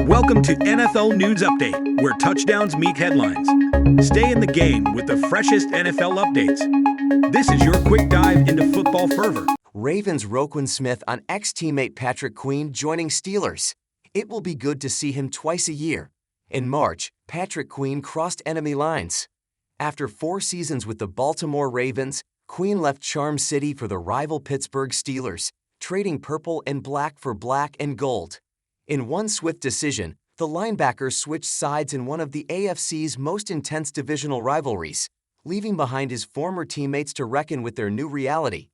Welcome to NFL News Update, where touchdowns meet headlines. Stay in the game with the freshest NFL updates. This is your quick dive into football fervor. Ravens Roquan Smith on ex-teammate Patrick Queen joining Steelers. It will be good to see him twice a year. In March, Patrick Queen crossed enemy lines. After 4 seasons with the Baltimore Ravens, Queen left Charm City for the rival Pittsburgh Steelers, trading purple and black for black and gold. In one swift decision, the linebacker switched sides in one of the AFC's most intense divisional rivalries, leaving behind his former teammates to reckon with their new reality.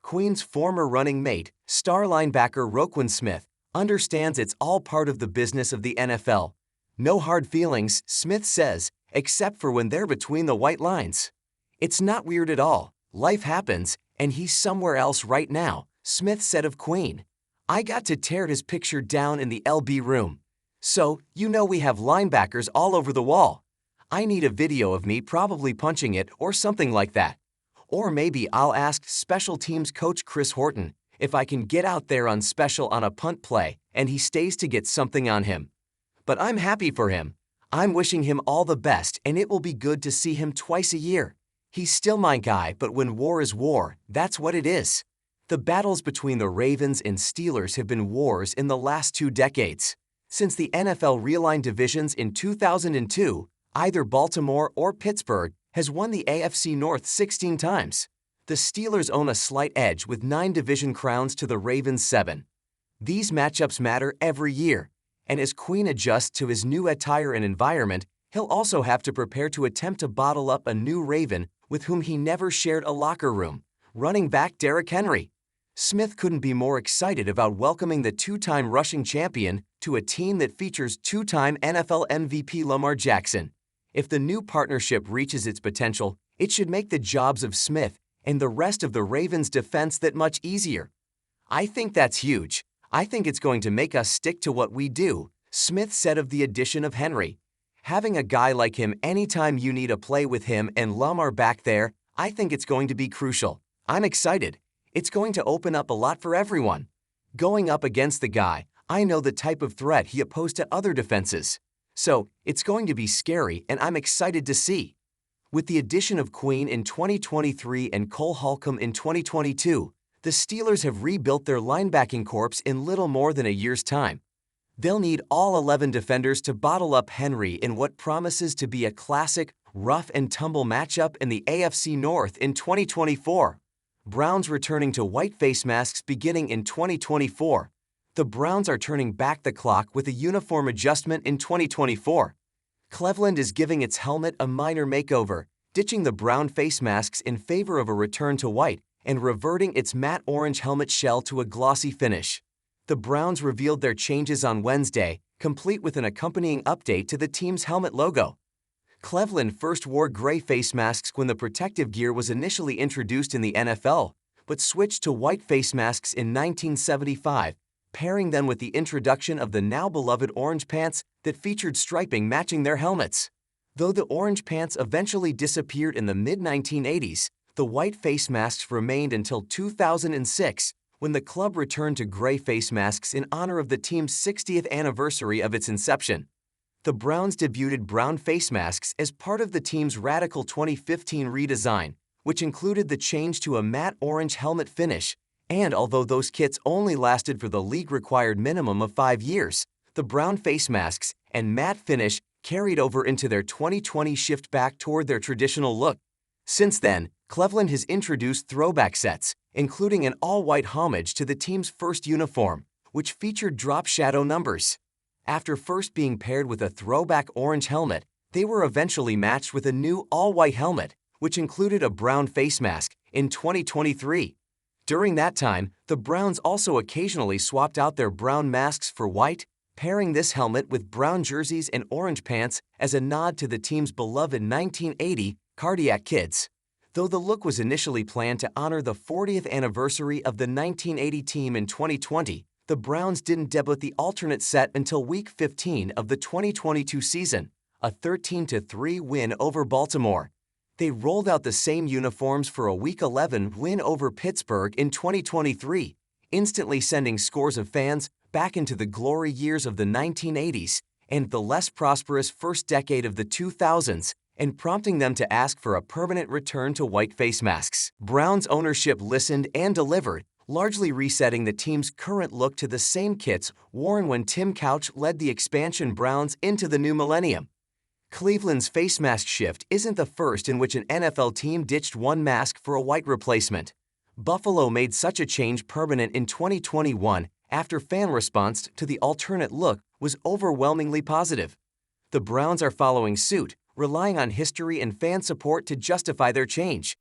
Queen's former running mate, star linebacker Roquan Smith, understands it's all part of the business of the NFL. No hard feelings, Smith says, except for when they're between the white lines. It's not weird at all. Life happens, and he's somewhere else right now, Smith said of Queen. I got to tear his picture down in the LB room. So, we have linebackers all over the wall. I need a video of me probably punching it or something like that. Or maybe I'll ask special teams coach Chris Horton if I can get out there on special on a punt play and he stays to get something on him. But I'm happy for him. I'm wishing him all the best, and it will be good to see him twice a year. He's still my guy, but when war is war, that's what it is. The battles between the Ravens and Steelers have been wars in the last 2 decades. Since the NFL realigned divisions in 2002, either Baltimore or Pittsburgh has won the AFC North 16 times. The Steelers own a slight edge with 9 division crowns to the Ravens' 7. These matchups matter every year, and as Queen adjusts to his new attire and environment, he'll also have to prepare to attempt to bottle up a new Raven with whom he never shared a locker room, running back Derrick Henry. Smith couldn't be more excited about welcoming the 2-time rushing champion to a team that features 2-time NFL MVP Lamar Jackson. If the new partnership reaches its potential, it should make the jobs of Smith and the rest of the Ravens' defense that much easier. I think that's huge. I think it's going to make us stick to what we do, Smith said of the addition of Henry. Having a guy like him anytime you need a play with him and Lamar back there, I think it's going to be crucial. I'm excited. It's going to open up a lot for everyone. Going up against the guy, I know the type of threat he posed to other defenses. So, it's going to be scary, and I'm excited to see. With the addition of Queen in 2023 and Cole Holcomb in 2022, the Steelers have rebuilt their linebacking corps in little more than a year's time. They'll need all 11 defenders to bottle up Henry in what promises to be a classic, rough-and-tumble matchup in the AFC North in 2024. Browns returning to white face masks beginning in 2024. The Browns are turning back the clock with a uniform adjustment in 2024. Cleveland is giving its helmet a minor makeover, ditching the brown face masks in favor of a return to white and reverting its matte orange helmet shell to a glossy finish. The Browns revealed their changes on Wednesday, complete with an accompanying update to the team's helmet logo. Cleveland first wore gray face masks when the protective gear was initially introduced in the NFL, but switched to white face masks in 1975, pairing them with the introduction of the now-beloved orange pants that featured striping matching their helmets. Though the orange pants eventually disappeared in the mid-1980s, the white face masks remained until 2006, when the club returned to gray face masks in honor of the team's 60th anniversary of its inception. The Browns debuted brown face masks as part of the team's radical 2015 redesign, which included the change to a matte orange helmet finish. And although those kits only lasted for the league-required minimum of 5 years, the brown face masks and matte finish carried over into their 2020 shift back toward their traditional look. Since then, Cleveland has introduced throwback sets, including an all-white homage to the team's first uniform, which featured drop shadow numbers. After first being paired with a throwback orange helmet, they were eventually matched with a new all-white helmet, which included a brown face mask, in 2023. During that time, the Browns also occasionally swapped out their brown masks for white, pairing this helmet with brown jerseys and orange pants as a nod to the team's beloved 1980 Cardiac Kids. Though the look was initially planned to honor the 40th anniversary of the 1980 team in 2020, the Browns didn't debut the alternate set until Week 15 of the 2022 season, a 13-3 win over Baltimore. They rolled out the same uniforms for a Week 11 win over Pittsburgh in 2023, instantly sending scores of fans back into the glory years of the 1980s and the less prosperous first decade of the 2000s, and prompting them to ask for a permanent return to white face masks. Browns ownership listened and delivered, largely resetting the team's current look to the same kits worn when Tim Couch led the expansion Browns into the new millennium. Cleveland's face mask shift isn't the first in which an NFL team ditched one mask for a white replacement. Buffalo made such a change permanent in 2021 after fan response to the alternate look was overwhelmingly positive. The Browns are following suit, relying on history and fan support to justify their change.